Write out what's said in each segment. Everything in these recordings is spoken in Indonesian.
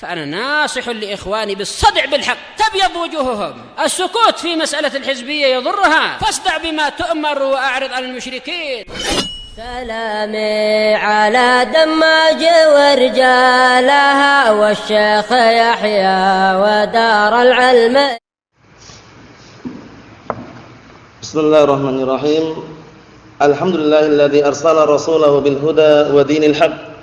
فأنا ناصح لإخواني بالصدع بالحق تبيض وجوههم. السكوت في مسألة الحزبية يضرها، فاصدع بما تؤمر وأعرض عن المشركين. سلامي على دماج ورجالها والشيخ يحيى ودار العلم. بسم الله الرحمن الرحيم. الحمد لله الذي أرسل رسوله بالهدى ودين الحق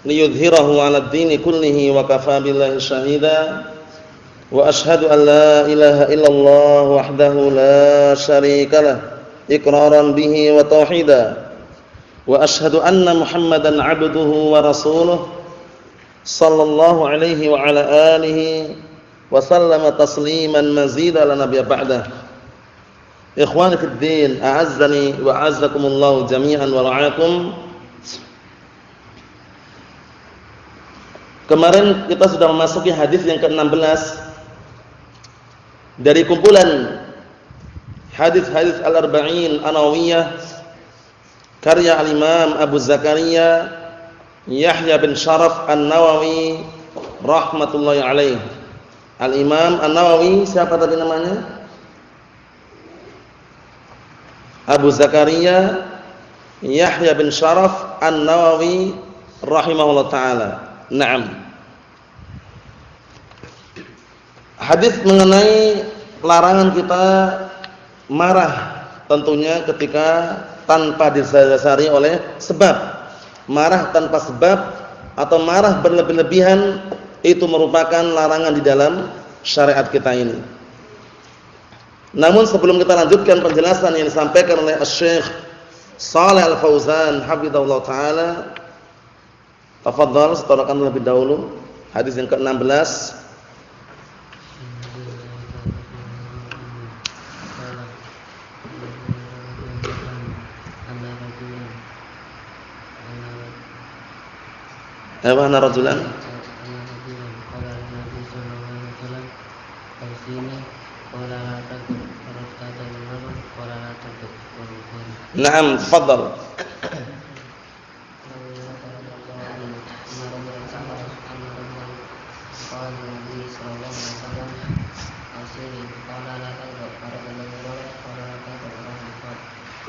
ليظهره على الدين كله وكفى بالله شهيدا وأشهد أن لا إله إلا الله وحده لا شريك له إقرارا به وتوحيدا وأشهد أن محمدا عبده ورسوله صلى الله عليه وعلى آله وسلم تسليما مزيدا لا نبي بعده. Ikhwani fid din, a'azzani wa a'azzakumullahu jami'an wa ra'akum. Kemarin kita sudah memasuki hadis yang ke-16 dari kumpulan hadis-hadis al-arba'in an-nawawiyah karya al-Imam Abu Zakaria Yahya bin Sharaf An-Nawawi rahmatullahi alaih. Al-Imam An-Nawawi siapa tadi namanya? Abu Zakaria Yahya bin Sharaf An-Nawawi rahimahullah ta'ala. Naam. Hadis mengenai larangan kita marah tentunya ketika tanpa didasari oleh sebab. Marah tanpa sebab atau marah berlebih-lebihan itu merupakan larangan di dalam syariat kita ini. Namun sebelum kita lanjutkan penjelasan yang disampaikan oleh Syekh Shalih Al-Fauzan hafizahullah taala, tafadhal setorakan lebih dahulu hadis yang ke-16. Ana rajulan Naam, tafadhal.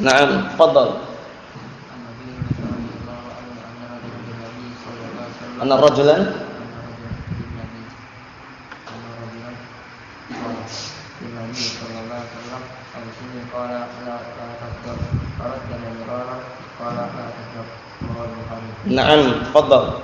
Naam, tafadhal. Anna rajulan Naam, tafadhal.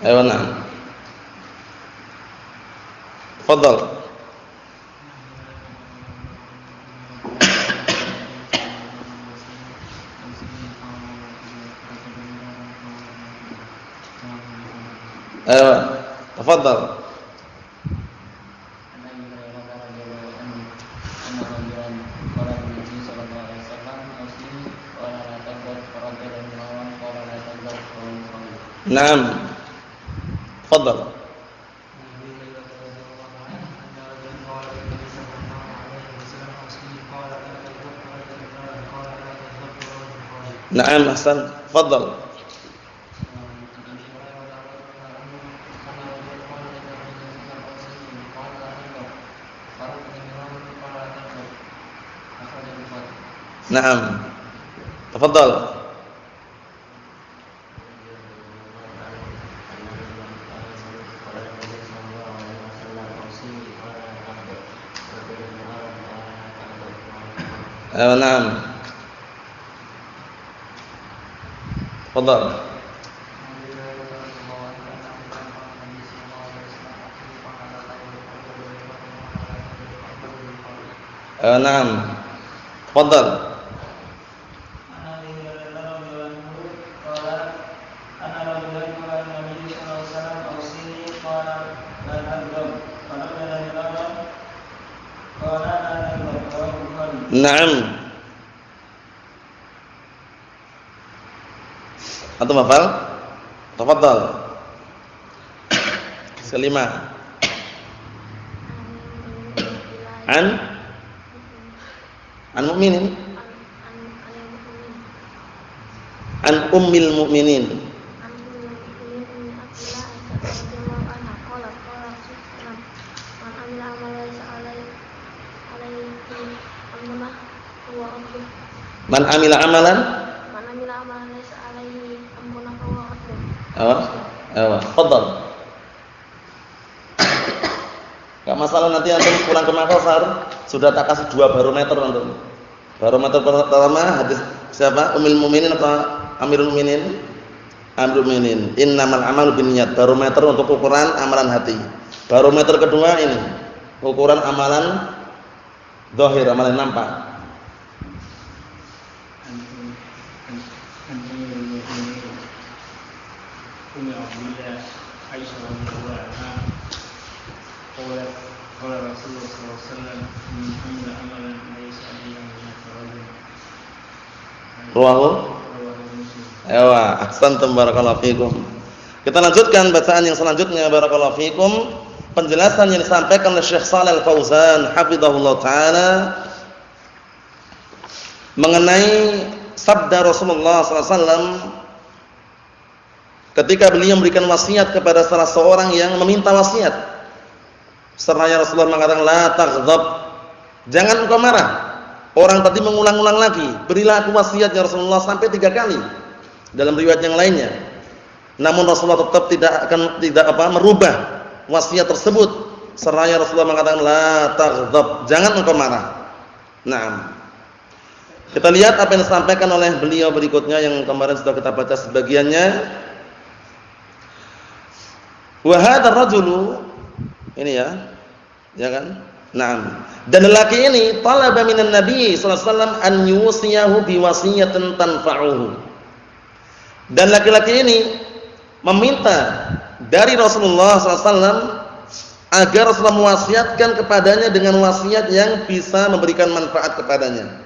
Ayo, naam. Tafadhal. Ayo, tafadhal. Naam. Tafadhal. Naam, ahsan. Tafadhal. Naam. Tafadhal. Naam. Tafadhal. Naam. Tafadhal. Naam. Antum hafal? Tafadhal. Kelima. An mu'minin. An ummil mu'minin. Man amila amalan laysa alaihi amruna fahuwa raddun. Fadhal. Enggak masalah, nanti antum pulang ke Makassar sudah tak kasih 2 barometer antum. Barometer pertama hadis siapa? Ummul Mukminin atau Amirul Mukminin? Amirul Mukminin. Innamal a'malu binniyat. Barometer untuk ukuran amalan hati. Barometer kedua ini ukuran amalan zahir, amalan nampak. Rawahu. Ewa, ahsantum barakallahu fikum. Kita lanjutkan bacaan yang selanjutnya barakallahu fikum. Penjelasan yang disampaikan oleh Syekh Shalih Al-Fauzan hafizahullah taala mengenai sabda Rasulullah SAW ketika beliau memberikan wasiat kepada salah seorang yang meminta wasiat. Seraya Rasulullah mengatakan la taghdab, jangan engkau marah. Orang tadi mengulang-ulang lagi, berilah aku wasiat ya Rasulullah sampai 3 kali dalam riwayat yang lainnya. Namun Rasulullah tetap tidak merubah wasiat tersebut. Seraya Rasulullah mengatakan la taghdab, jangan engkau marah. Naam. Kita lihat apa yang disampaikan oleh beliau berikutnya yang kemarin sudah kita baca sebagiannya. Wa hadzal rajulu, ini ya kan? Naam. Dan lelaki ini talaba minan Nabi sallallahu alaihi wasallam an yusiyahu biwasiyatin tanfa'uhu. Dan laki-laki ini meminta dari Rasulullah sallallahu alaihi wasallam agar Rasulullah mewasiatkan kepadanya dengan wasiat yang bisa memberikan manfaat kepadanya.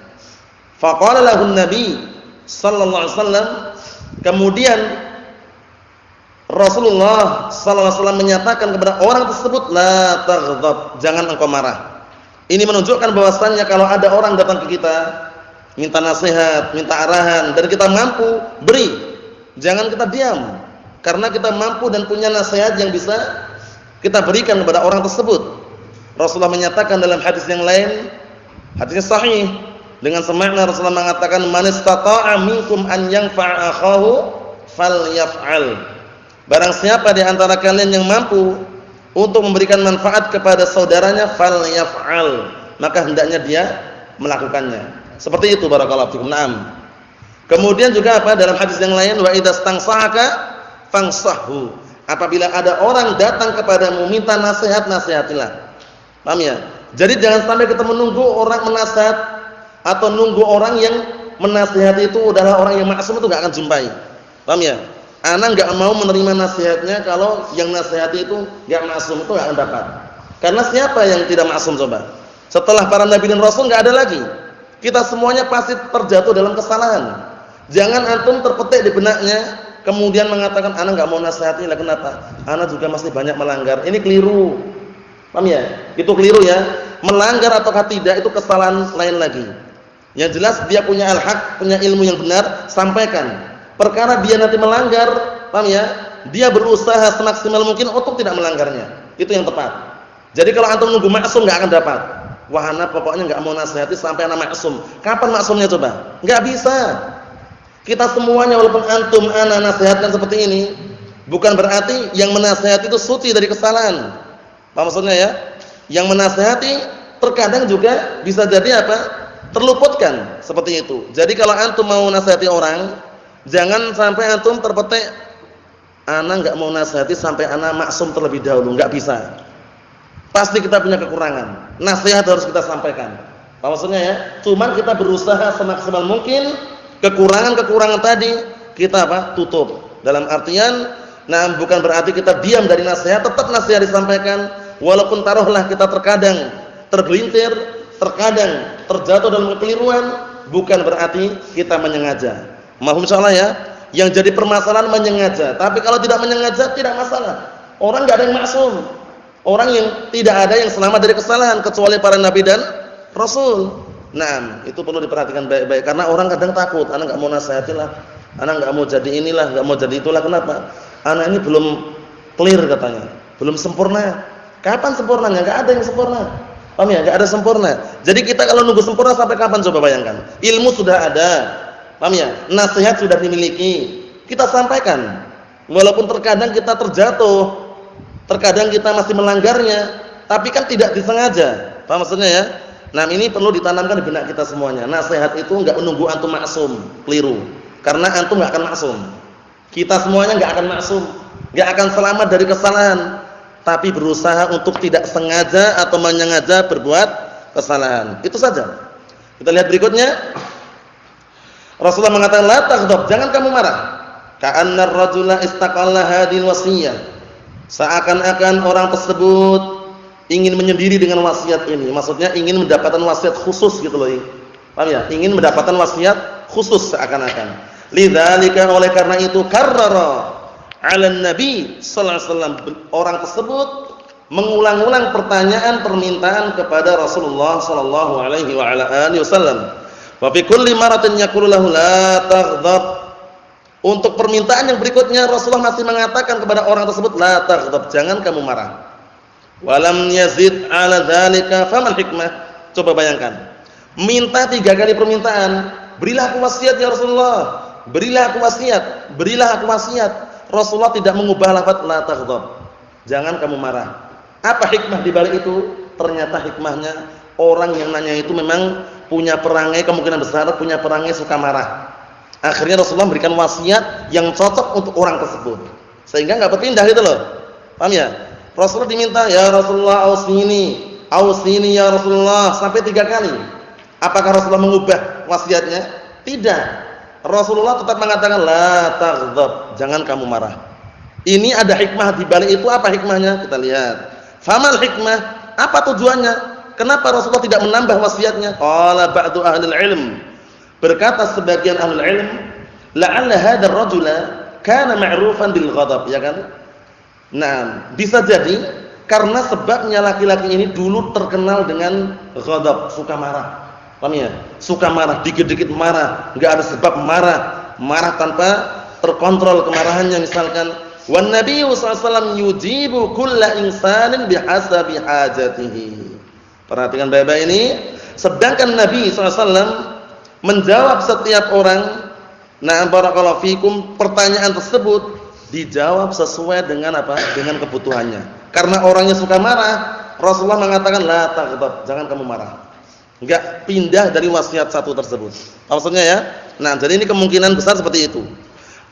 Faqala lahu Nabi sallallahu alaihi wasallam, kemudian Rasulullah sallallahu alaihi wasallam menyatakan kepada orang tersebut la taghdab, jangan engkau marah. Ini menunjukkan bahwasannya kalau ada orang datang ke kita minta nasihat, minta arahan dan kita mampu, beri. Jangan kita diam. Karena kita mampu dan punya nasihat yang bisa kita berikan kepada orang tersebut. Rasulullah menyatakan dalam hadis yang lain, hadisnya sahih dengan semakna Rasulullah mengatakan man istata'a minkum an yanfa'a akhahu falyaf'al. Barang siapa di antara kalian yang mampu untuk memberikan manfaat kepada saudaranya falyaf'al, maka hendaknya dia melakukannya. Seperti itu barakallahu fikum. Naam. Kemudian juga apa dalam hadis yang lain wa idzastansahaka fansahhu. Apabila ada orang datang kepadamu minta nasihat, nasihatilah. Paham ya? Jadi jangan sampai kita menunggu orang menasihat atau nunggu orang yang menasihati itu adalah orang yang maksum, itu enggak akan jumpai. Paham ya? Ana enggak mau menerima nasihatnya kalau yang nasihati itu enggak maksum, itu enggak akan dapat. Karena siapa yang tidak maksum coba? Setelah para nabi dan rasul enggak ada lagi. Kita semuanya pasti terjatuh dalam kesalahan. Jangan antum terpetik di benaknya kemudian mengatakan ana enggak mau nasihati, lah kenapa? Ana juga masih banyak melanggar. Ini keliru. Paham ya? Itu keliru ya. Melanggar ataukah tidak itu kesalahan lain lagi. Yang jelas dia punya al-haq, punya ilmu yang benar, sampaikan. Perkara dia nanti melanggar, paham ya? Dia berusaha semaksimal mungkin untuk tidak melanggarnya. Itu yang tepat. Jadi kalau antum nunggu maksum enggak akan dapat. Wah, ana pokoknya enggak mau nasihati sampai ana maksum. Kapan maksumnya coba? Enggak bisa. Kita semuanya walaupun antum ana nasihatkan seperti ini, bukan berarti yang menasihati itu suci dari kesalahan. Apa maksudnya ya? Yang menasihati terkadang juga bisa jadi apa? Terluputkan seperti itu. Jadi kalau antum mau nasihati orang, jangan sampai antum terpetik ana enggak mau nasihati sampai ana maksum terlebih dahulu, enggak bisa. Pasti kita punya kekurangan. Nasihat harus kita sampaikan. Apa maksudnya ya? Cuman kita berusaha semaksimal mungkin kekurangan-kekurangan tadi kita apa? Tutup. Dalam artian, nah bukan berarti kita diam dari nasihat, tetap nasihat disampaikan walaupun taruhlah kita terkadang tergelintir, terkadang terjatuh dalam kekeliruan, bukan berarti kita menyengaja. Mahum insyaallah ya. Yang jadi permasalahan menyengaja. Tapi kalau tidak menyengaja tidak masalah. Orang enggak ada yang maksum. Orang yang tidak ada yang selamat dari kesalahan kecuali para nabi dan rasul. Nah, itu perlu diperhatikan baik-baik karena orang kadang takut, anak enggak mau nasihatin lah, anak enggak mau jadi inilah, enggak mau jadi itulah. Kenapa? Anak ini belum clear katanya, belum sempurna. Kapan sempurnanya? Enggak ada yang sempurna. Paham ya? Enggak ada sempurna. Jadi kita kalau nunggu sempurna sampai kapan coba bayangkan? Ilmu sudah ada. Paham ya? Nasihat sudah dimiliki. Kita sampaikan. Walaupun terkadang kita terjatuh, terkadang kita masih melanggarnya, tapi kan tidak disengaja. Paham maksudnya ya? Nah, ini perlu ditanamkan di benak kita semuanya. Nasihat itu enggak menunggu antum maksum, keliru. Karena antum enggak akan maksum. Kita semuanya enggak akan maksum, enggak akan selamat dari kesalahan, tapi berusaha untuk tidak sengaja atau menyengaja berbuat kesalahan. Itu saja. Kita lihat berikutnya. Rasulullah mengatakan, "La taghdab," jangan kamu marah. Ka'anna ar-rajula istaqalla hadhil wasiyah. Seakan-akan orang tersebut ingin menyendiri dengan wasiat ini. Maksudnya ingin mendapatkan wasiat khusus gitu loh. Paham ya? Ingin mendapatkan wasiat khusus seakan-akan. Lidzalika, oleh karena itu, karrara 'alan nabi sallallahu alaihi wasallam, orang tersebut mengulang-ulang pertanyaan permintaan kepada Rasulullah sallallahu alaihi wa ala alihi wasallam. Wa fi kulli maratin yaqulu lahu la taghdab. Untuk permintaan yang berikutnya Rasulullah masih mengatakan kepada orang tersebut, la taghdab, jangan kamu marah. Walam yazid 'ala dzalika famal hikmah. Coba bayangkan. Minta 3 kali permintaan, berilah aku wasiat ya Rasulullah. Berilah aku wasiat, berilah aku wasiat. Rasulullah tidak mengubah lafaz la taghdab. Jangan kamu marah. Apa hikmah di balik itu? Ternyata hikmahnya orang yang nanya itu memang punya perangai, kemungkinan besar punya perangai suka marah. Akhirnya Rasulullah memberikan wasiat yang cocok untuk orang tersebut. Sehingga enggak berpindah gitu loh. Paham ya? Rasulullah diminta, "Ya Rasulullah ausini ya Rasulullah," sampai 3 kali. Apakah Rasulullah mengubah wasiatnya? Tidak. Rasulullah tetap mengatakan la taghdab, jangan kamu marah. Ini ada hikmah di balik itu. Apa hikmahnya? Kita lihat. Famal hikmah? Apa tujuannya? Kenapa Rasulullah tidak menambah wasiatnya? Qala ba'du ahlil ilm. Berkata sebagian ahlul ilm, la'alla hadzal rajula kana ma'rufan bil ghadab, ya kan? Nah, bisa jadi karena sebabnya laki-laki ini dulu terkenal dengan ghadab, suka marah. Paham ya? Suka marah, dikit-dikit marah, enggak ada sebab marah, marah tanpa terkontrol kemarahannya misalkan. Wan nabiyyu sallallahu alaihi wasallam yujibu kulla insanin bihasabi hajatihi. Perhatikan baik-baik ini, sedangkan Nabi sallallahu alaihi wasallam menjawab setiap orang, nah barakallahu fikum, pertanyaan tersebut dijawab sesuai dengan apa? Dengan kebutuhannya. Karena orangnya suka marah, Rasulullah mengatakan la taghdab, jangan kamu marah. Enggak pindah dari wasiat satu tersebut. Maksudnya ya? Nah, jadi ini kemungkinan besar seperti itu.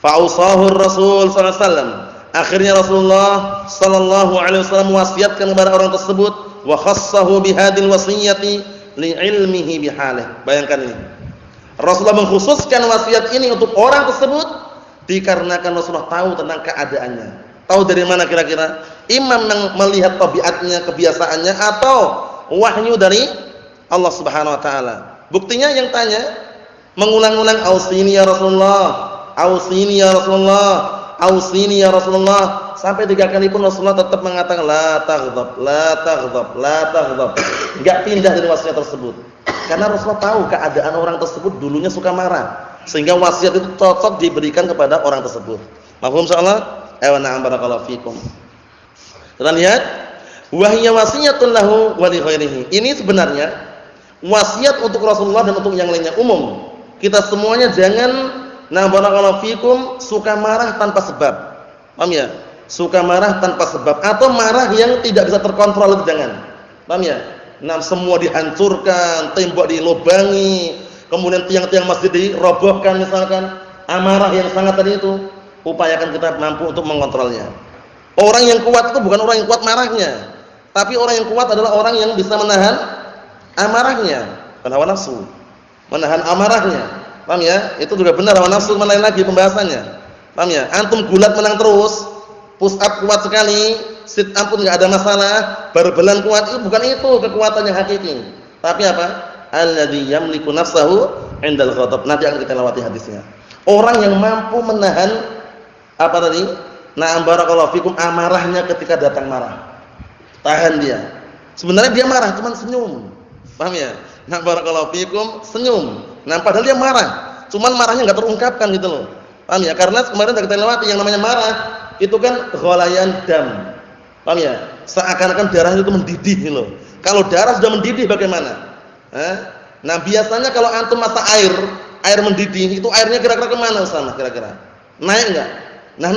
Fa'usahu Rasul sallallahu alaihi wasallam. Akhirnya Rasulullah sallallahu alaihi wasallam wasiatkan kepada orang tersebut, wa khassahu bihadil wasiyati li'ilmihi bihalih. Bayangkan ini. Rasulullah mengkhususkan wasiat ini untuk orang tersebut dikarenakan Rasulullah tahu tentang keadaannya. Tahu dari mana kira-kira? Imam melihat tabiatnya, kebiasaannya, atau wahyu dari Allah Subhanahu wa taala. Buktinya yang tanya mengulang-ulang, ausini ya Rasulullah, ausini ya Rasulullah, ausini ya Rasulullah, sampai 3 kali pun Rasulullah tetap mengatakan la taghdab, la taghdab, la taghdab. Enggak pindah dari wasiat tersebut. Karena Rasulullah tahu keadaan orang tersebut dulunya suka marah, sehingga wasiat itu cocok diberikan kepada orang tersebut. Mafhum insyaallah? Ayo na'am barakallahu fikum. Kita lihat, wa hiya wasiyatun lahu wa li ghairihi. Ini sebenarnya wasiat untuk Rasulullah dan untuk yang lainnya, umum. Kita semuanya jangan na'am barakallahu fikum suka marah tanpa sebab. Paham ya? Suka marah tanpa sebab atau marah yang tidak bisa terkontrol, itu jangan. Paham ya? Nah, semua dihancurkan, tembok dilobangi, kemudian tiang-tiang masjid dirobohkan misalkan. Amarah yang sangat tadi itu, upayakan kita mampu untuk mengontrolnya. Orang yang kuat itu bukan orang yang kuat marahnya, tapi orang yang kuat adalah orang yang bisa menahan amarahnya, hawa nafsu. Menahan amarahnya. Paham ya? Itu juga benar, hawa nafsu mana lagi pembahasannya. Paham ya? Antum gulat menang terus, push up kuat sekali, sit up pun enggak ada masalah, berbelan kuat, itu bukan itu kekuatan yang hakiki. Tapi apa? Alladzi yamliku nafsahu 'indal ghadab. Nanti akan kita lewati hadisnya. Orang yang mampu menahan apa tadi? Na'am barakallahu fikum, amarahnya ketika datang marah. Tahan dia. Sebenarnya dia marah, cuman senyum. Paham ya? Nah, barakallahu fikum, senyum. Nah, padahal dia marah, cuman marahnya enggak terungkapkan gitu loh. Paham ya? Karena kemarin kita lewati yang namanya marah itu kan ghalayan dam. Paham ya? Seakan-akan darah itu mendidih gitu loh. Kalau darah sudah mendidih bagaimana? Nah, biasanya kalau antum masak air mendidih, itu airnya kira-kira kemana Usama kira-kira? Naik enggak? Nah,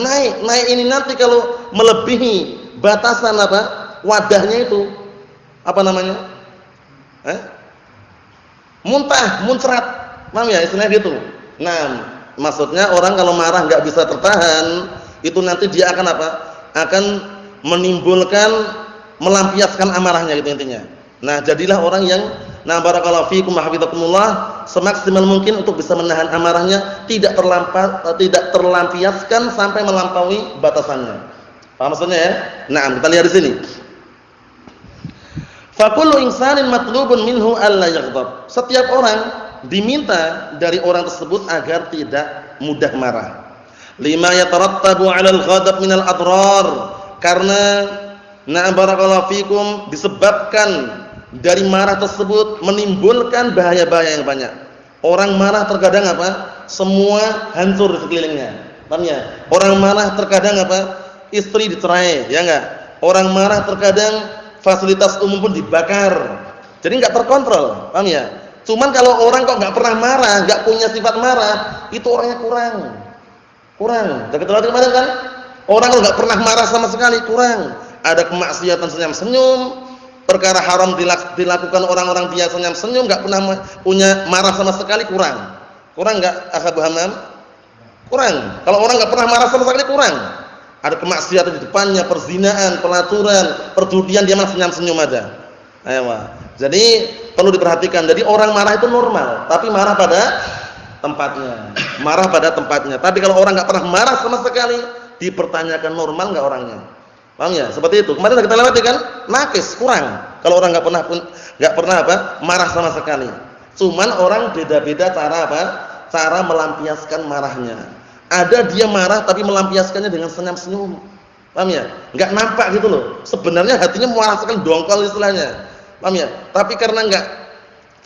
naik ini nanti kalau melebihi batasan apa? Wadahnya itu apa namanya? Muntah, muncrat. Paham ya istilahnya gitu. Nah, maksudnya orang kalau marah enggak bisa tertahan, itu nanti dia akan apa? Akan menimbulkan melampiaskan amarahnya gitu intinya. Nah, jadilah orang yang barakallahu fikum wa hafizakumullah semaksimal mungkin untuk bisa menahan amarahnya, tidak terlampiaskan sampai melampaui batasannya. Paham maksudnya ya? Nah, kita lihat di sini. Fa kullu insanin matlubun minhu alla yaghdab. Setiap orang diminta dari orang tersebut agar tidak mudah marah. Lima yatarattabu 'alal ghadab minal adrar. Karena barakallahu fikum disebabkan dari marah tersebut menimbulkan bahaya-bahaya yang banyak. Orang marah terkadang apa? Semua hancur di sekelilingnya. Paham ya? Orang marah terkadang apa? Istri dicerai, ya enggak? Orang marah terkadang fasilitas umum pun dibakar. Jadi enggak terkontrol, paham ya? Cuman kalau orang kok enggak pernah marah, enggak punya sifat marah, itu orangnya kurang. Udah ketemu kemarin kan? Orang kalau enggak pernah marah sama sekali kurang. Ada kemaksiatan senyum-senyum, perkara haram dilakukan orang-orang biasa senyum-senyum, enggak pernah punya marah sama sekali kurang. Kurang enggak Akhabu Hamam? Kurang. Kalau orang enggak pernah marah sama sekali kurang. Ada kemaksiatan di depannya, perzinaan, pelaturan, perjudian, dia masih senyum-senyum aja. Ayo, jadi perlu diperhatikan. Jadi orang marah itu normal, tapi marah pada tempatnya. Marah pada tempatnya. Tapi kalau orang enggak pernah marah sama sekali, dipertanyakan normal enggak orangnya. Paham ya? Seperti itu. Kemarin kita lewati kan, nakis, kurang. Kalau orang enggak pernah marah sama sekali. Cuman orang beda-beda cara apa? Cara melampiaskan marahnya. Ada dia marah tapi melampiaskannya dengan senyum-senyum. Paham ya? Enggak nampak gitu loh. Sebenarnya hatinya merasakan dongkol istilahnya. Paham ya? Tapi karena enggak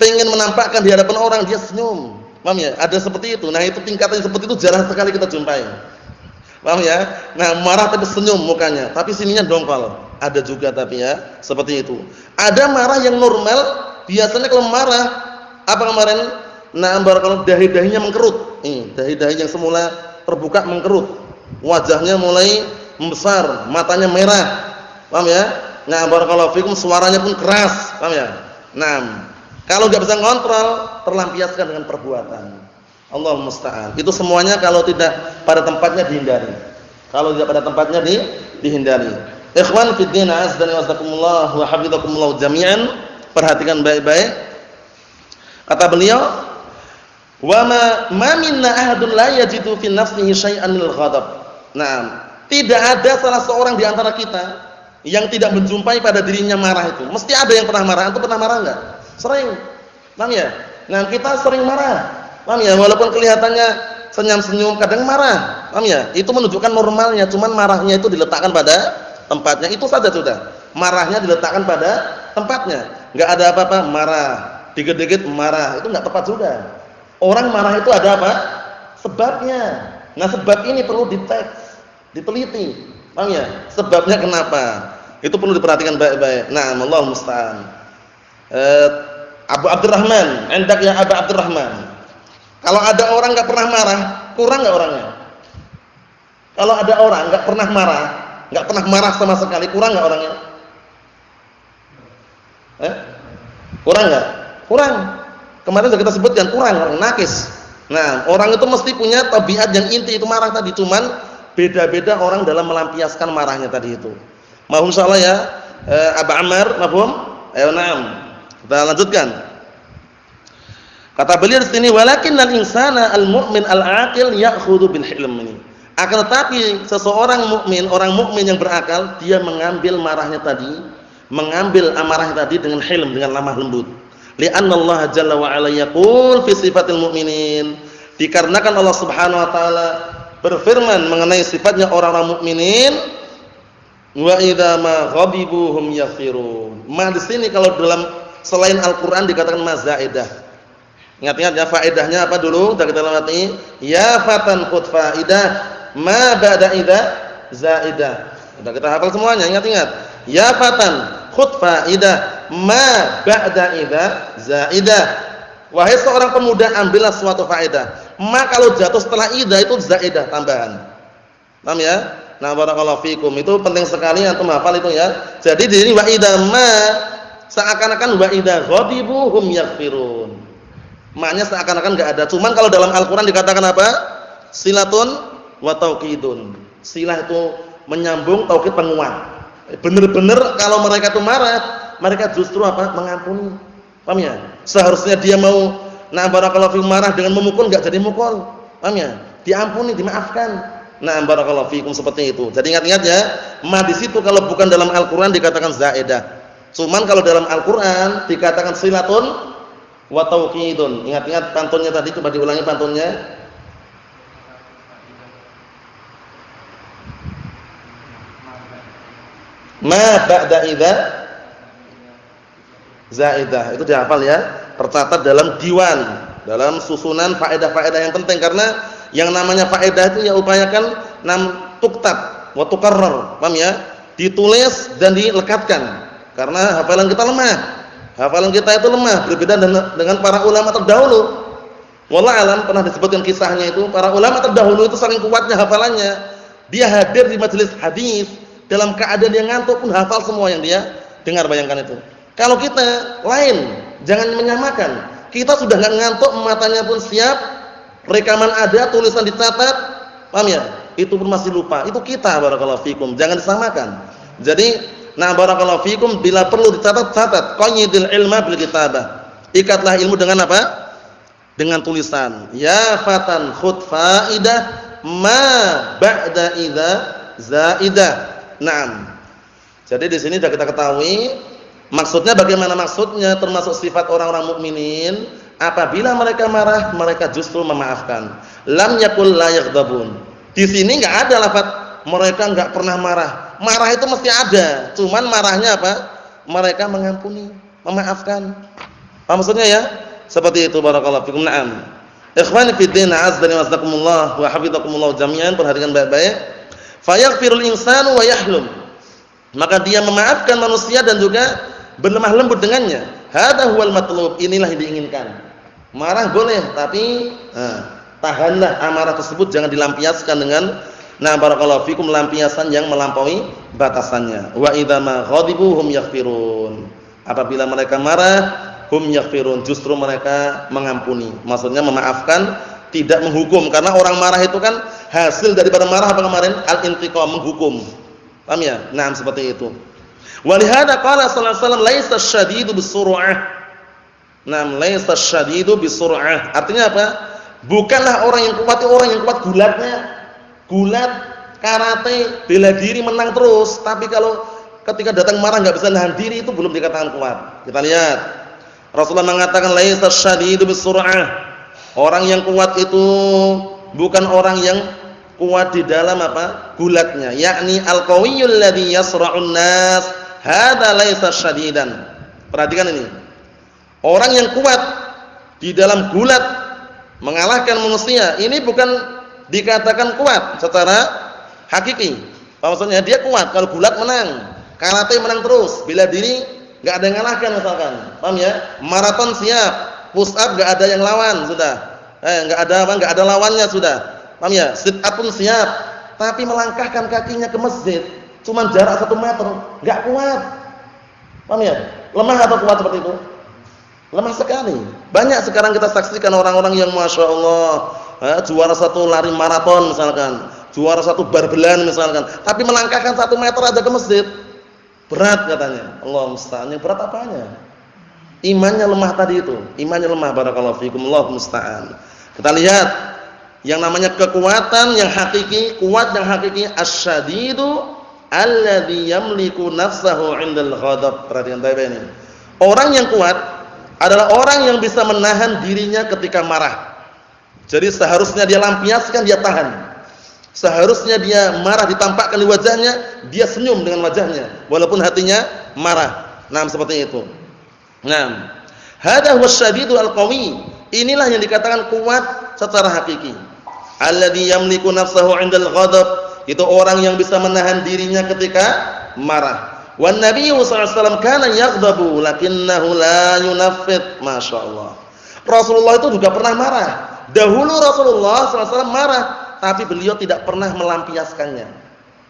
pengen menampakkan di hadapan orang, dia senyum. Paham ya? Ada seperti itu. Nah, itu tingkatan seperti itu jarang sekali kita jumpai. Paham ya? Nah, marah tapi senyum mukanya, tapi sininya dongkol. Ada juga tapi ya, seperti itu. Ada marah yang normal, biasanya kalau marah apa kemarin? Barakallahu dahi-dahinya mengkerut. Dahi-dahi yang semula terbuka mengkerut. Wajahnya mulai membesar, matanya merah. Paham ya? Barakallahu fikum, suaranya pun keras. Paham ya? Kalau enggak bisa ngontrol, terlampiaskan dengan perbuatan. Allahul musta'an. Itu semuanya kalau tidak pada tempatnya dihindari. Kalau tidak pada tempatnya dihindari. Ikhwan fid din, azza wa jazakumullah wa hafizakumullah jami'an. Perhatikan baik-baik. Kata beliau, "Wa ma minna ahadun la yajidu fi nafsihi syai'an minal ghadab." Nah, tidak ada salah seorang di antara kita yang tidak menjumpai pada dirinya marah itu. Mesti ada yang pernah marah. Antum pernah marah enggak? Sering. Paham ya? Nah, kita sering marah. Paham ya? Walaupun kelihatannya senyum-senyum, kadang marah. Paham ya? Itu menunjukkan normalnya, cuman marahnya itu diletakkan pada tempatnya. Itu saja sudah. Marahnya diletakkan pada tempatnya. Enggak ada apa-apa marah, dikit-dikit marah. Itu enggak tepat juga. Orang marah itu ada apa? Sebabnya. Nah, sebab ini perlu diteliti. Paham ya? Sebabnya kenapa? Itu perlu diperhatikan baik-baik. Nah, Allahul musta'an. Abu Abdurrahman, endak ya Abu Abdurrahman. Kalau ada orang enggak pernah marah, kurang enggak orangnya? Kalau ada orang enggak pernah marah sama sekali, kurang enggak orangnya? Kurang enggak? Kurang. Kemarin sudah kita sebutkan kurang, orang nakis. Nah, orang itu mesti punya tabiat yang inti itu marah tadi, cuman beda-beda orang dalam melampiaskan marahnya tadi itu. Mohon insyaallah ya, Abu Ammar, mafhum? Ayo na'am. Kita lanjutkan. Kata beliau di sini, walakinnal insana al-mu'min al-aqil ya'khudhu bil hilm ini. Akan tetapi seseorang mukmin, orang mukmin yang berakal, dia mengambil marahnya tadi, mengambil amarahnya tadi dengan hilm, dengan lemah lembut. Li'anna Allah jalla wa ala yaqul fi sifatil mu'minin. Dikarenakan Allah Subhanahu wa taala berfirman mengenai sifatnya orang-orang mukminin, Wa idza ma ghadibu hum yaghfirun. Ma di sini kalau dalam selain Al-Qur'an dikatakan ma zaidah. Ingat-ingat ya faedahnya apa dulu? Sudah kita lewati. Ya fatan khud faidah ma ba'da idza zaidah. Sudah kita hafal semuanya, ingat-ingat. Ya fatan khud faidah ma ba'da idza zaidah. Wahai seorang pemuda, ambillah suatu faedah. Ma kalau jatuh setelah idza itu zaidah, tambahan. Paham ya? Nah, barakallahu fikum. Itu penting sekali antum hafal itu ya. Jadi di sini wa idza ma seakan-akan wa idza ghadibu hum yaghfirun. Maknanya seakan-akan enggak ada. Cuman kalau dalam Al-Qur'an dikatakan apa? Silatun wa tauqidun. Silah itu menyambung, tauqid penguat. Benar-benar kalau mereka itu marah, mereka justru apa? Mengampuni. Paham ya? Seharusnya dia mau barakallahu fikum marah dengan memukul enggak jadi mukul. Paham ya? Diampuni, dimaafkan. Barakallahu fikum seperti itu. Jadi ingat-ingat ya, ma di situ kalau bukan dalam Al-Qur'an dikatakan zaidah. Cuman kalau dalam Al-Qur'an dikatakan silatun wa tauqidun. Ingat-ingat pantunnya tadi, coba diulangi pantunnya. Ma ba'da idza zaidah. Itu dihafal ya. Tercatat dalam diwan, dalam susunan faedah-faedah yang penting karena yang namanya faedah itu ya upayakan tuktab wa tukarrar. Paham ya? Ditulis dan dilekatkan. Karena hafalan kita lemah. Hafalan kita itu lemah, berbeda dengan para ulama terdahulu. Wallahu alam pernah disebutkan kisahnya itu, para ulama terdahulu itu saking kuatnya hafalannya. Dia hadir di majelis hadis dalam keadaan yang ngantuk pun hafal semua yang dia dengar, bayangkan itu. Kalau kita lain, jangan menyamakan. Kita sudah enggak ngantuk, matanya pun siap, rekaman ada, tulisan dicatat, paham ya? Itu pun masih lupa. Itu kita, barakallahu fikum. Jangan disamakan. Jadi, barakallahu fikum, bila perlu dicatat, catat. Qayyidil ilma bil kitabah. Ikatlah ilmu dengan apa? Dengan tulisan. Ya fatan khud faidah ma ba'da idza zaidah. Naam. Jadi di sini sudah kita ketahui maksudnya bagaimana maksudnya, termasuk sifat orang-orang mukminin. Apabila mereka marah, mereka justru memaafkan. Lam yakul la yaghdabun. Di sini enggak ada lafaz mereka enggak pernah marah. Marah itu mesti ada. Cuman marahnya apa? Mereka mengampuni, memaafkan. Apa maksudnya ya? Seperti itu, barakallahu fikum. Naam. Ikhwani fid din, azza wa jazakumullah wa hafizakumullah jami'an. Perhatikan baik-baik. Fayaghfirul insanu wa yahlum. Maka dia memaafkan manusia dan juga berlemah lembut dengannya. Hadza huwal matlub. Inilah yang diinginkan. Marah boleh, tapi tahanlah amarah tersebut, jangan dilampiaskan dengan barakallahu fikum lampiasan yang melampaui batasannya. Wa idza ma ghadibu hum yaghfirun. Apabila mereka marah, hum yaghfirun, justru mereka mengampuni. Maksudnya memaafkan, tidak menghukum, karena orang marah itu kan hasil daripada marah apa kemarin? Al-intiqam, menghukum. Paham ya? Nah, seperti itu. Wa lihada qala sallallahu alaihi wasallam laisa syadidu bisur'ah. Naam, laisa syadidu bisur'ah. Artinya apa? Bukanlah orang yang kuat itu orang yang kuat gulatnya. Gulat, karate, bela diri, menang terus. Tapi kalau ketika datang marah enggak bisa nahan diri, itu belum dikatakan kuat. Kita lihat. Rasulullah mengatakan laisa syadidu bisur'ah. Orang yang kuat itu bukan orang yang kuat di dalam apa? Gulatnya, yakni al-qawiyyul ladzi yasra'un nas. Hadza laisa syadidan. Perhatikan ini. Orang yang kuat di dalam gulat mengalahkan manusia, ini bukan dikatakan kuat secara hakiki. Maksudnya dia kuat kalau gulat menang, karate menang terus, bela diri enggak ada yang ngalahkan misalkan. Paham ya? Maraton siap, push up enggak ada yang lawan sudah. Enggak ada lawannya sudah. Paham ya? Sit up pun siap, tapi melangkahkan kakinya ke masjid cuma jarak 1 meter, enggak kuat. Paham ya? Lemah atau kuat seperti itu? Lemah sekali. Banyak sekarang kita saksikan orang-orang yang masya Allah juara 1 lari maraton misalkan, juara 1 barbelan misalkan, tapi melangkahkan 1 meter aja ke masjid berat katanya. Allah musta'an. Yang berat apanya? Imannya lemah tadi itu. Imannya lemah, barakallahu fikum. Allah musta'an. Kita lihat yang namanya kekuatan yang hakiki, kuat yang hakiki, asyadidu alladzi yamliku nafsahu 'indal ghadab. Perhatikan baik-baik ini. Orang yang kuat adalah orang yang bisa menahan dirinya ketika marah. Jadi seharusnya dia lampiaskan, dia tahan. Seharusnya dia marah ditampakkan di wajahnya, dia senyum dengan wajahnya walaupun hatinya marah. Nah, seperti itu. Nah, hada huwa syadidul qawi. Inilah yang dikatakan kuat secara hakiki. Alladzi yamliku nafsahu 'indal ghadab. Itu orang yang bisa menahan dirinya ketika marah. Wan Nabiyyu sallallahu alaihi wasallam kana yaghdabu lakinnahu la yunaffid. Masyaallah. Rasulullah itu juga pernah marah. Dahulu Rasulullah sallallahu alaihi wasallam marah, tapi beliau tidak pernah melampiaskannya.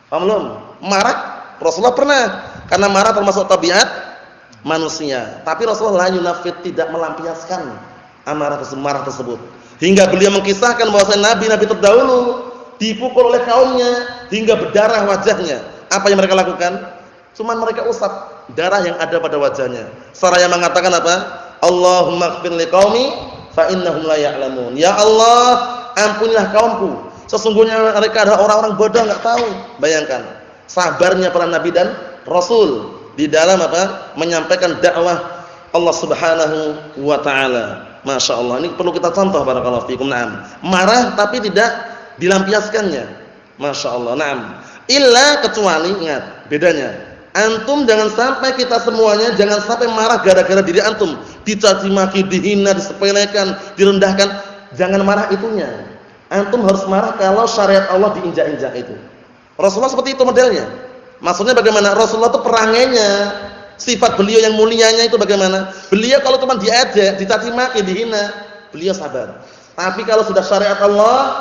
Paham belum? Marah Rasulullah pernah, karena marah termasuk tabiat manusia. Tapi Rasulullah la yunaffid, tidak melampiaskan amarah tersebut. Hingga beliau mengkisahkan bahwa nabi-nabi terdahulu dipukul oleh kaumnya hingga berdarah wajahnya. Apa yang mereka lakukan? Cuman mereka usap darah yang ada pada wajahnya. Seraya mengatakan apa? Allahumma ighfir liqaumi fa innahum la ya'lamun. Ya Allah, ampunilah kaumku. Sesungguhnya mereka adalah orang-orang bodoh, enggak tahu. Bayangkan sabarnya para nabi dan rasul di dalam apa? Menyampaikan dakwah Allah Subhanahu wa taala. Masya Allah, ini perlu kita contoh barakallahu fikum. Naam. Marah tapi tidak dilampiaskannya. Masya Allah. Naam. Illa kecuali, ingat bedanya. Antum jangan sampai, kita semuanya jangan sampai marah gara-gara diri antum dicaci maki, dihina, disepelekan, direndahkan. Jangan marah itunya. Antum harus marah kalau syariat Allah diinjak-injak itu. Rasulullah seperti itu modelnya. Maksudnya bagaimana? Rasulullah itu perangainya, sifat beliau yang mulianya itu bagaimana? Beliau kalau cuma diajak, dicaci maki, dihina, beliau sabar. Tapi kalau sudah syariat Allah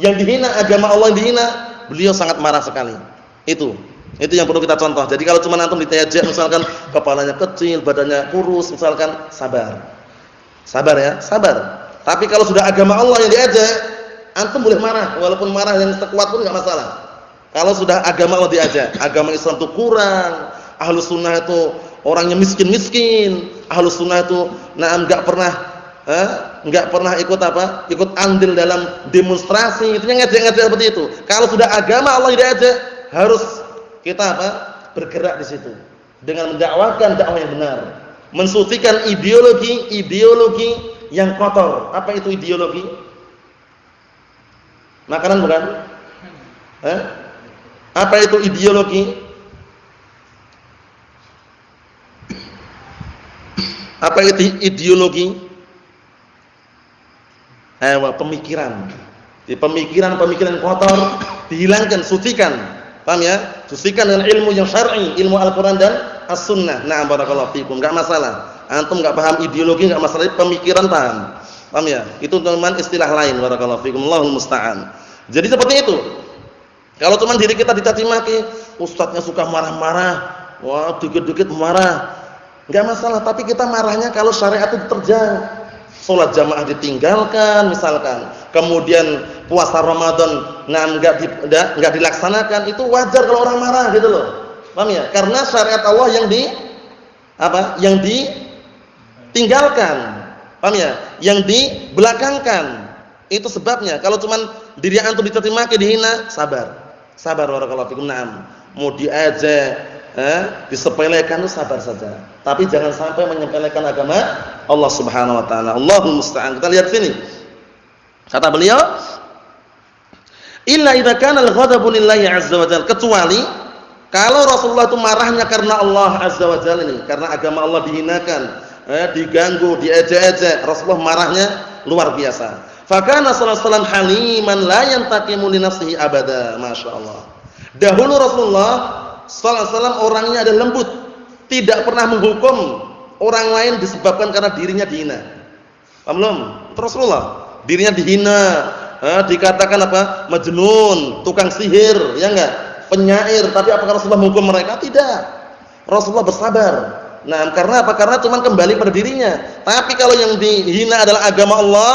yang dihina, agama Allah yang dihina, beliau sangat marah sekali. Itu yang perlu kita contoh. Jadi kalau cuma antum ditajak, misalkan kepalanya kecil, badannya kurus, misalkan sabar. Sabar ya, sabar. Tapi kalau sudah agama Allah yang diajak, antum boleh marah, walaupun marah yang sekuat pun enggak masalah. Kalau sudah agama Allah diajak, agama Islam itu kurang, Ahlus Sunnah itu orangnya miskin-miskin, Ahlus Sunnah itu enggak pernah ikut apa? Ikut andil dalam demonstrasi, itu yang ngajak-ngajak seperti itu. Kalau sudah agama Allah yang diajak, harus kita apa? Bergerak di situ dengan mendakwahkan dakwah yang benar, mensucikan ideologi yang kotor. Apa itu ideologi? Makanan bukan? Apa itu ideologi? Apa itu ideologi? Pemikiran. Di pemikiran kotor dihilangkan, sucikan. Paham ya? Sucikan dengan ilmu yang syar'i, ilmu Al-Qur'an dan As-Sunnah. Na'am barakallahu fikum. Enggak masalah. Antum enggak paham ideologi enggak masalah, pemikiran paham. Paham ya? Itu teman istilah lain barakallahu fikum. Allahul musta'an. Jadi seperti itu. Kalau cuma diri kita dicaci maki, ustadznya suka marah-marah, wah dikit-dikit marah. Enggak masalah, tapi kita marahnya kalau syariat itu diterjang. Salat jamaah ditinggalkan misalkan, kemudian puasa Ramadan enggak dilaksanakan, itu wajar kalau orang marah gitu loh. Paham ya? Karena syariat Allah yang ditinggalkan. Paham ya? Yang dibelakangkan. Itu sebabnya. Kalau cuman diri antum dicaci maki, dihina, sabar. Sabar barakallahu fikum. Naam. Mau diajak disepelekan itu sabar saja. Tapi jangan sampai menyepelekan agama Allah Subhanahu wa taala. Allahul musta'an. Kita lihat sini. Kata beliau, illa idza kana al-ghadabu lillahi 'azza wa jalla, kecuali kalau Rasulullah itu marahnya karena Allah 'azza wa jalla ini, karena agama Allah dihinakan, diganggu, diejek-ejek, Rasulullah marahnya luar biasa. Fa kana sallallahu alaihi wasallam haliman la yantaqimu li nafsihi abada. Masyaallah. Dahulu Rasulullah sallallahu alaihi wasallam orangnya adalah lembut, tidak pernah menghukum orang lain disebabkan karena dirinya dihina. Paham belum? Rasulullah dirinya dihina, dikatakan apa? Majnun, tukang sihir, ya enggak? Penyair, tapi apakah Rasulullah menghukum mereka? Tidak. Rasulullah bersabar. Nah, karena apa? Karena cuma kembali pada dirinya. Tapi kalau yang dihina adalah agama Allah,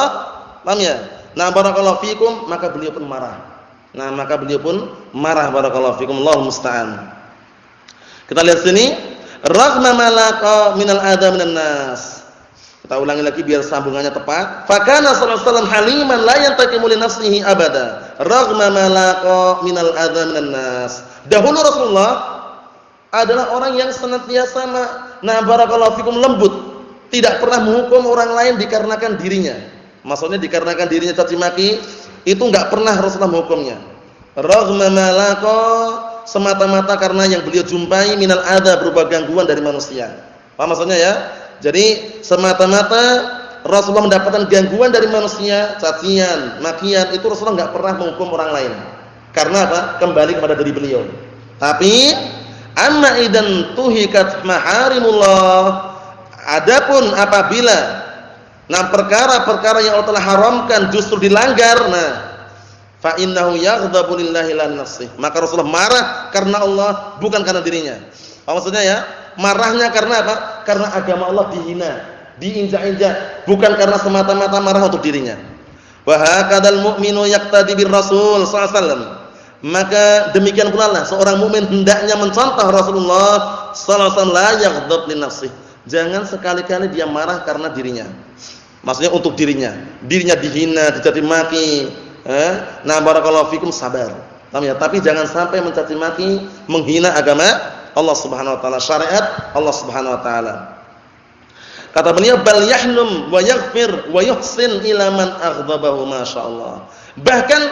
paham ya? Nah, barakallahu fikum, maka beliau pun marah. Barakallahu fikum. Allahul musta'an. Kita lihat sini, raghma malaqa minal adha minan nas. Kita ulangi lagi biar sambungannya tepat. Fa kana sallallahu alaihi wasallam haliman la yantaqimu li nafsihi abada. Raghma malaqa minal adha minan nas. Dahulu Rasulullah adalah orang yang senantiasa barakallahu fikum lembut, tidak pernah menghukum orang lain dikarenakan dirinya. Maksudnya dikarenakan dirinya caci maki, itu enggak pernah Rasulullah menghukumnya. raghma ma laqa, semata-mata karena yang beliau jumpai minal adza, berupa gangguan dari manusia. Paham maksudnya ya? Jadi semata-mata Rasulullah mendapatkan gangguan dari manusia, cacian, makian, itu Rasulullah enggak pernah menghukum orang lain. Karena apa? Kembali kepada diri beliau. Tapi amma idan tuhikat maharimullah, adapun apabila perkara-perkara yang Allah telah haramkan justru dilanggar, fa innahu yaghdabu lillahi la nafsih, maka Rasulullah marah karena Allah, bukan karena dirinya. Apa maksudnya ya? Marahnya karena apa? Karena agama Allah dihina, diinjak-injak, bukan karena semata-mata marah untuk dirinya. Wa hakadzal mu'minu yaqtadi bir Rasul sallallahu alaihi wasallam. Maka demikian pula lah seorang mukmin hendaknya mencontoh Rasulullah sallallahu alaihi wasallam, la yaghdab li nafsihi. Jangan sekali-kali dia marah karena dirinya. Maksudnya untuk dirinya. Dirinya dihina, dicaci maki. Barakallahu fikum, sabar. Paham ya? Tapi jangan sampai mencaci maki, menghina agama Allah Subhanahu wa taala, syariat Allah Subhanahu wa taala. Kata beliau, bal yahnum wa yaghfir wa yuhsin ila man aghdabahu, masyaallah. Bahkan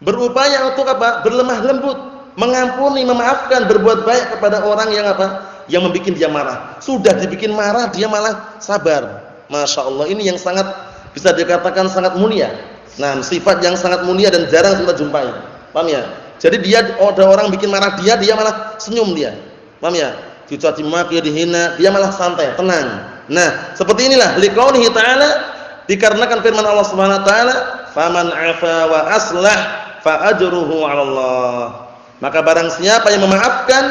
berupaya untuk apa? Berlemah lembut, mengampuni, memaafkan, berbuat baik kepada orang yang apa? Yang membuat dia marah. Sudah dibikin marah, dia malah sabar. Masya Allah, ini yang sangat bisa dikatakan sangat mulia. Nah, sifat yang sangat mulia dan jarang kita jumpai. Paham ya? Jadi dia, ada orang bikin marah dia malah senyum dia. Paham ya? Dicaci maki, dihina, dia malah santai, tenang. Nah, seperti inilah liqaulihi ta'ala, dikarenakan firman Allah Subhanahu wa taala, faman 'afa wa aslah fa ajruhu 'ala Allah. Maka barang siapa yang memaafkan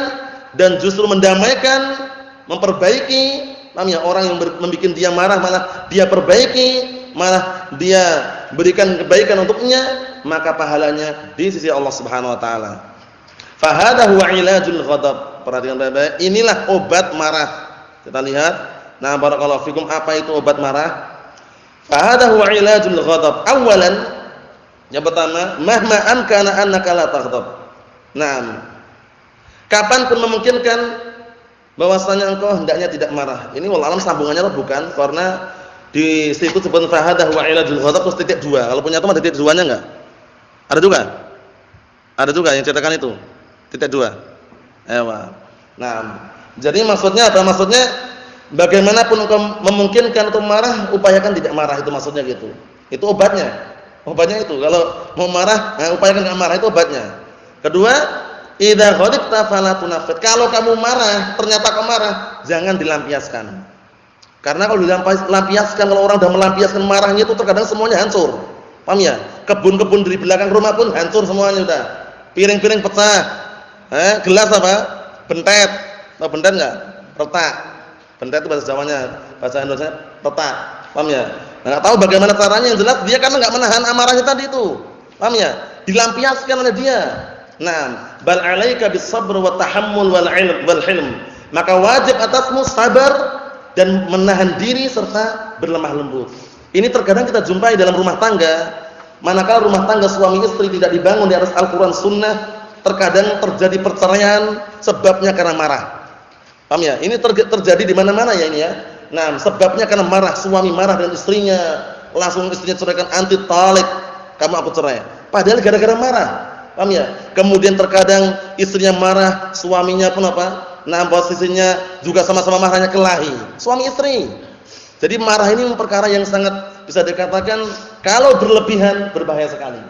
dan justru mendamaikan, memperbaiki, paham ya, orang yang membuat dia marah malah dia perbaiki, malah dia berikan kebaikan untuknya, maka pahalanya di sisi Allah Subhanahu wa taala. Fa hadha huwa ilajul ghadab. Perhatikan baik-baik, inilah obat marah. Kita lihat, nah barakallahu fikum, apa itu obat marah? Fa hadha huwa ilajul ghadab. Awalan, yang pertama, mahma amkana annaka la taghdab. Naam. Kapan pun memungkinkan bahwasanya engkau hendaknya tidak marah. Ini wallahu alam sambungannya atau bukan? Karena di situ sebut fa hadha huwa ilajul ghadab terus titik 2. Kalau punya teman ada titik 2-nya enggak? Ada juga? Ada juga yang cetakan itu. Titik 2. Nah, jadi maksudnya apa? Maksudnya bagaimanapun engkau memungkinkan untuk marah, upayakan tidak marah, itu maksudnya gitu. Itu obatnya. Obatnya itu. Kalau mau marah, upayakan enggak marah, itu obatnya. Kedua, idza ghadibta fala tunafid. Kalau kamu marah, ternyata kamu marah, jangan dilampiaskan. Karena kalau dilampiaskan, kalau orang sudah melampiaskan marahnya itu terkadang semuanya hancur. Paham ya? Kebun-kebun di belakang rumah pun hancur semuanya sudah. Piring-piring pecah. Gelas apa? Bentet. Tahu bentet enggak? Retak. Bentet itu bahasa Jawanya, bahasa Indonesia retak. Paham ya? Enggak tahu bagaimana caranya, yang jelas dia karena enggak menahan amarahnya tadi itu. Paham ya? Dilampiaskan oleh dia. Nah, bal 'alaika bis-sabr wa tahammul wal hilm. Maka wajib atasmu sabar dan menahan diri serta berlemah lembut. Ini terkadang kita jumpai dalam rumah tangga. Manakala rumah tangga suami istri tidak dibangun di atas Al-Qur'an Sunnah, terkadang terjadi perceraian sebabnya karena marah. Paham ya? Ini terjadi di mana-mana ya ini ya. Nah, sebabnya karena marah, suami marah dengan istrinya, langsung istrinya ceraikan, anti talik, kamu aku cerai. Padahal gara-gara marah. Paham ya? Kemudian terkadang istrinya marah, suaminya pun apa? Nah, posisinya juga sama-sama marahnya kelahi. Suami istri. Jadi marah ini perkara yang sangat bisa dikatakan kalau berlebihan berbahaya sekali.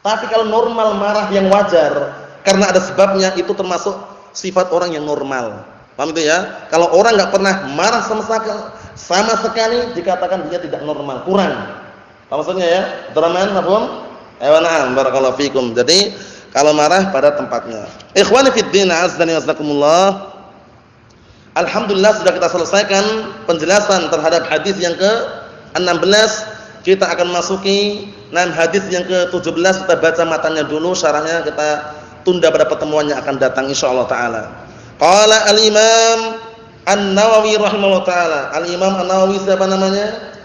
Tapi kalau normal marah yang wajar karena ada sebabnya, itu termasuk sifat orang yang normal. Paham itu ya? Kalau orang enggak pernah marah sama sekali dikatakan dia tidak normal, kurang. Apa maksudnya ya? Teraman, paham? Na'am, barakallahu fikum. Jadi kalau marah pada tempatnya. Ikhwani fid din, azdani wasakumullah. Alhamdulillah sudah kita selesaikan penjelasan terhadap hadis yang ke-16. Kita akan masuki hadis yang ke-17. Kita baca matanya dulu, syarahnya kita tunda pada pertemuan yang akan datang insyaallah taala. Qala al-Imam An-Nawawi rahimahullah taala. Al-Imam An-Nawawi siapa namanya?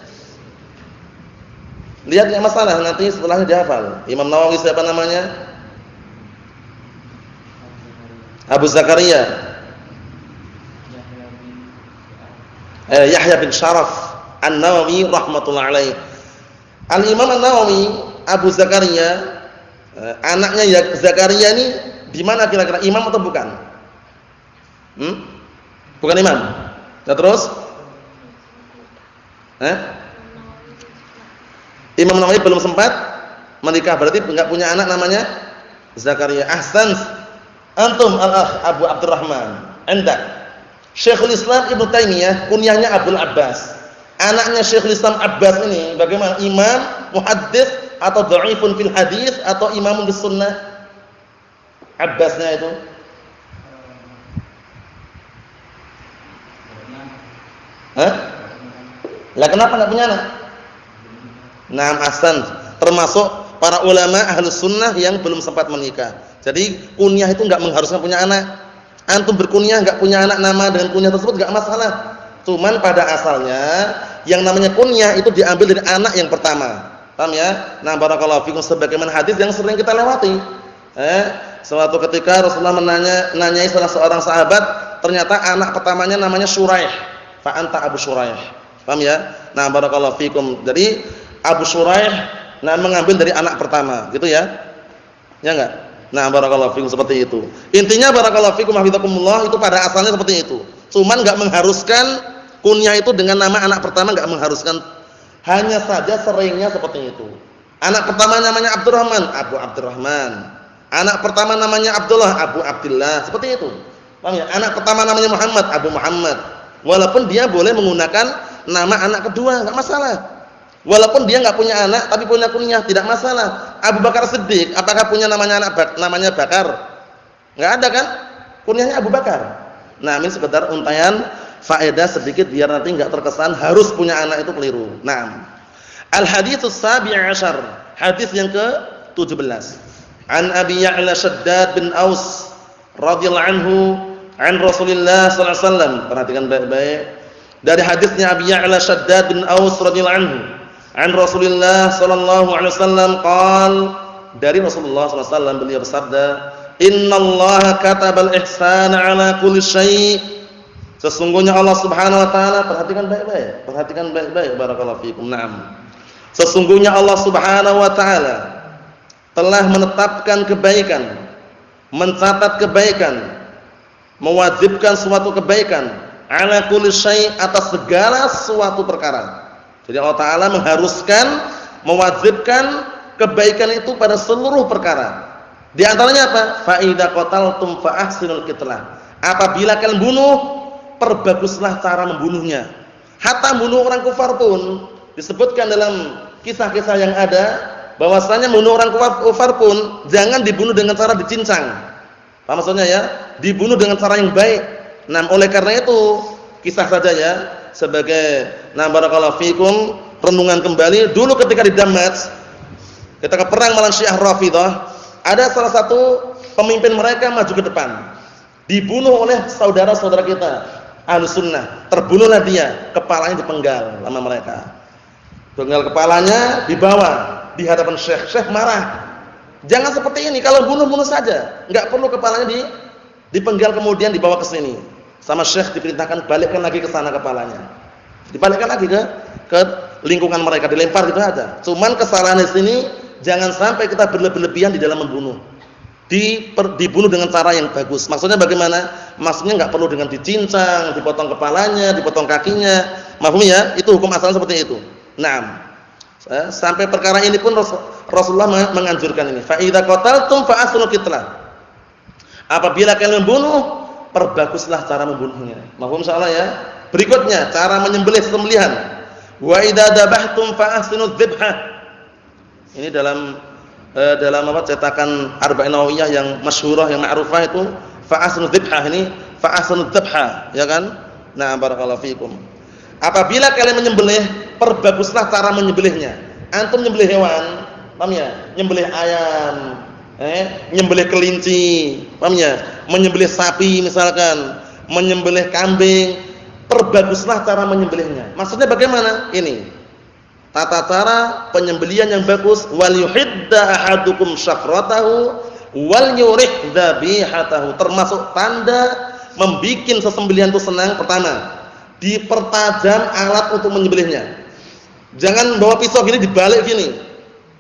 Lihat enggak masalah, nanti setelahnya dihafal. Imam Nawawi siapa namanya? Abu Zakaria Yahya bin Sharaf An-Nawawi rahmatullah alaih. Al-Imam An-Nawawi Abu Zakaria Anaknya Zakaria ini di mana kira-kira, imam atau bukan? Bukan imam. Nah, terus? Imam Nawawi belum sempat menikah, berarti enggak punya anak namanya Zakaria. Ahsan. Antum al-akh Abu Abdurrahman. Anda. Syekhul Islam Ibnu Taimiyah kunyahnya Abdul Abbas. Anaknya Syekhul Islam Abbas ini bagaimana? Imam, muhaddits atau dhaifun fil hadis atau imamun bis sunnah? Abbasnya itu. Lah kenapa enggak punya anak? Naam ahsan. Termasuk para ulama ahlus sunnah yang belum sempat menikah. Jadi kunyah itu enggak mengharuskan punya anak. Antum berkunyah enggak punya anak, nama dengan kunyah tersebut enggak masalah. Cuman pada asalnya yang namanya kunyah itu diambil dari anak yang pertama. Paham ya? Nah, barakallahu fikum, sebagaimana hadis yang sering kita lewati. Suatu ketika Rasulullah nanyai salah seorang sahabat, ternyata anak pertamanya namanya Syuraih. Fa anta Abu Syuraih. Paham ya? Nah, barakallahu fikum. Jadi Abu Syuraih mengambil dari anak pertama, gitu ya? Ya enggak? Nah, barakallahu fikum, seperti itu. Intinya barakallahu fikum hafizakumullah, itu pada asalnya seperti itu. Cuman enggak mengharuskan kunyah itu dengan nama anak pertama, enggak mengharuskan. Hanya saja seringnya seperti itu. Anak pertama namanya Abdurrahman, Abu Abdurrahman. Anak pertama namanya Abdullah, Abu Abdullah, seperti itu. Paham ya? Anak pertama namanya Muhammad, Abu Muhammad. Walaupun dia boleh menggunakan nama anak kedua, enggak masalah. Walaupun dia enggak punya anak tapi punya kunyah, tidak masalah. Abu Bakar Siddiq, apakah punya namanya namanya Bakar? Enggak ada kan? Kunyahnya Abu Bakar. Nah, ini sekedar untayan faedah sedikit biar nanti enggak terkesan harus punya anak, itu keliru. Naam. Al-haditsus sabi' asyar, hadis yang ke-17. An Abi Ya'la Shaddad bin Aus radhiyallahu anhu an Rasulillah sallallahu alaihi wasallam. Perhatikan baik-baik. Dari hadisnya Abi Ya'la Shaddad bin Aus radhiyallahu anhu an Rasulillah sallallahu alaihi wasallam qaal, dari Rasulullah sallallahu alaihi wasallam beliau bersabda, innallaha katabal ihsana ala kulli syai'. Sesungguhnya Allah Subhanahu wa taala, perhatikan baik-baik, barakallahu fikum. Naam. Sesungguhnya Allah Subhanahu wa taala telah menetapkan kebaikan, mencatat kebaikan, mewajibkan suatu kebaikan ala kulli syai', atas segala suatu perkara. Jadi Allah Ta'ala mengharuskan, mewajibkan kebaikan itu pada seluruh perkara. Di antaranya apa? Fa idza qataltum fa ahsinul qitlah. Apabila kalian bunuh, perbaguslah cara membunuhnya. Hatta bunuh orang kufar pun disebutkan dalam kisah-kisah yang ada bahwasanya bunuh orang kufar pun jangan dibunuh dengan cara dicincang. Apa maksudnya ya? Dibunuh dengan cara yang baik. Nah, oleh karena itu kisah saja ya, sebagai barakallahu fikum renungan kembali. Dulu ketika di Damas, ketika perang melawan Syiah Rafidhah, ada salah satu pemimpin mereka maju ke depan, dibunuh oleh saudara-saudara kita Ahlus Sunnah. Terbunuhlah dia, kepalanya dipenggal sama mereka. Penggal kepalanya dibawa di hadapan Syekh. Syekh marah. Jangan seperti ini, kalau bunuh saja, enggak perlu kepalanya dipenggal kemudian dibawa ke sini. Sama Syekh diperintahkan balikkan lagi ke sana kepalanya. Dibalikkan lagi ke lingkungan mereka, dilempar gitu aja. Cuman kesalahan di sini jangan sampai kita berlebihan di dalam membunuh. Dibunuh dengan cara yang bagus. Maksudnya bagaimana? Maksudnya enggak perlu dengan dicincang, dipotong kepalanya, dipotong kakinya. Mahfum ya? Itu hukum asalnya seperti itu. Naam. Sampai perkara ini pun Rasulullah menganjurkan ini. Fa idza qataltum fa ahsinul qitlah. Apabila kalian membunuh, perbaguslah cara membunuhnya. Mahfum insyaallah ya. Berikutnya cara menyembelih sembelihan. Wa idza dzabhtum fa ahsinudz dzibhah. Ini dalam cetakan Arba'in Nawawiyah yang masyhurah, yang ma'rufah itu fa ahsinudz dzibhah, ini fa ahsinudz dzibhah, ya kan? Nah, barakallahu fikum. Apabila kalian menyembelih, perbaguslah cara menyembelihnya. Antum menyembelih hewan, paham ya? Menyembelih ayam, menyembelih kelinci, paham ya? Menyembelih sapi misalkan, menyembelih kambing, perbaguslah cara menyembelihnya. Maksudnya bagaimana? Ini tata cara penyembelihan yang bagus. Wal yuhidda ahadukum syafratahu wal yurih dzabihatahu. Termasuk tanda membikin sesembelihan itu senang, pertama, dipertajam alat untuk menyembelihnya. Jangan bawa pisau gini dibalik gini.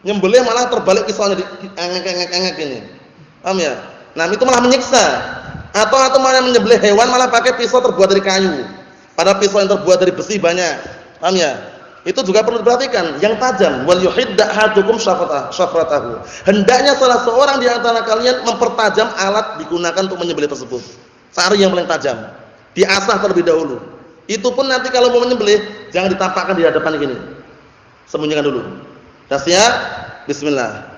Nyembelih malah terbalik pisaunya engek ini. Paham ya? Nah, itu malah menyiksa. Atau malah menyembelih hewan malah pakai pisau terbuat dari kayu. Padahal pisau yang terbuat dari besi banyak. Paham ya? Itu juga perlu diperhatikan, yang tajam. Wal yuhidda ahadukum syafratahu. Hendaknya salah seorang di antara kalian mempertajam alat digunakan untuk menyembelih tersebut. Cari yang paling tajam. Diasah terlebih dahulu. Itu pun nanti kalau mau menyembelih jangan ditampakkan di hadapan gini. Sembunyikan dulu. Dah siap? Bismillah.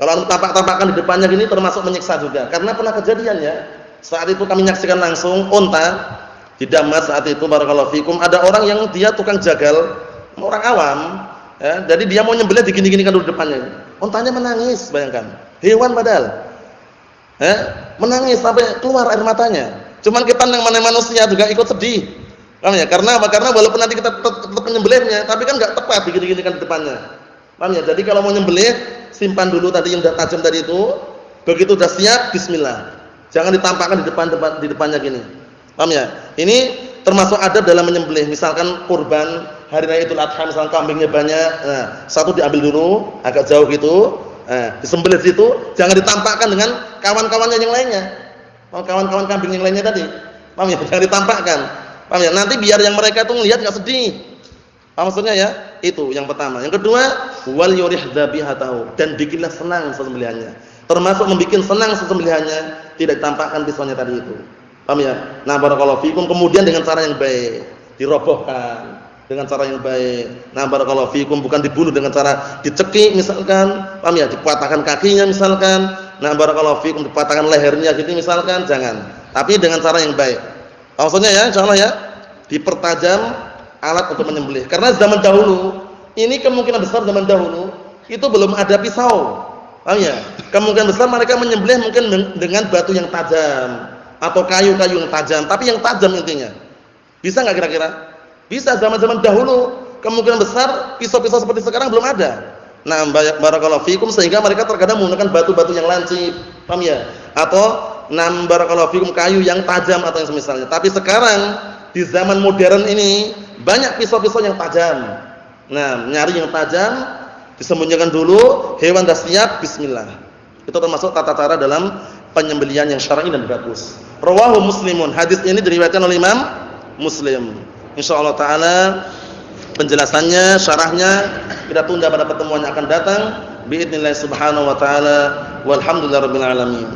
Kalau tampak-tampakkan di depannya gini termasuk menyiksa juga. Karena pernah kejadian ya. Saat itu kami menyaksikan langsung unta di Damas saat itu, barakallahu fikum, ada orang yang dia tukang jagal, orang awam, ya. Jadi dia mau nyembelih digini-ginikan dulu depannya. Untanya menangis, bayangkan. Hewan padahal. Menangis sampai keluar air matanya. Cuman kita yang mana manusia juga ikut sedih. Paham ya? Karena apa? Karena walaupun nanti kita tetap menyembelihnya, tapi kan enggak tepat digini-ginikan di depannya. Paham ya? Jadi kalau mau nyembelih, simpan dulu tadi yang udah tajam tadi itu. Begitu udah siap, bismillah. Jangan ditampakkan di depannya gini. Paham ya? Ini termasuk adab dalam menyembelih. Misalkan kurban hari raya Idul Adha, misalkan kambingnya banyak, nah, satu diambil dulu agak jauh gitu, disembelih situ, jangan ditampakkan dengan kawan-kawannya yang lainnya. Kawan-kawan kambing yang lainnya tadi. Paham ya? Jangan ditampakkan. Paham ya? Nanti biar yang mereka tuh ngelihat enggak sedih. Paham maksudnya ya? Itu yang pertama. Yang kedua, wal yurih dzabihatahu, dan bikinlah senang sesembelihannya. Termasuk membikin senang sesembelihannya, tidak ditampakkan pisaunya tadi itu. Paham ya? Nah, barakallahu fikum, kemudian dengan cara yang baik, dirobohkan dengan cara yang baik. Nah, barakallahu fikum, bukan dibunuh dengan cara dicekik misalkan, paham ya? Dipatahkan kakinya misalkan. Nah, barakallahu fikum, dipatahkan lehernya gitu misalkan, jangan. Tapi dengan cara yang baik. Maksudnya ya, insyaallah ya, dipertajam alat untuk menyembelih. Karena zaman dahulu, ini kemungkinan besar zaman dahulu itu belum ada pisau. Paham ya? Kemungkinan besar mereka menyembelih mungkin dengan batu yang tajam atau kayu-kayu yang tajam, tapi yang tajam intinya. Bisa enggak kira-kira? Bisa. Zaman-zaman dahulu kemungkinan besar pisau-pisau seperti sekarang belum ada. Nah, barakallahu fikum, sehingga mereka terkadang menggunakan batu-batu yang lancip, paham ya? Atau barakallahu fikum, kayu yang tajam atau yang semisalnya. Tapi sekarang di zaman modern ini banyak pisau-pisau yang tajam. Nah, nyari yang tajam, disembunyikan dulu, hewan dah siap, bismillah. Itu termasuk tata cara dalam penyembelihan yang syar'i dan bagus. Rawahu Muslimun. Hadis ini diriwayatkan oleh Imam Muslim. Insyaallah taala penjelasannya, syarahnya kita tunda pada pertemuan yang akan datang. Biidznillah subhanahu wa taala. Walhamdulillahirabbil alamin.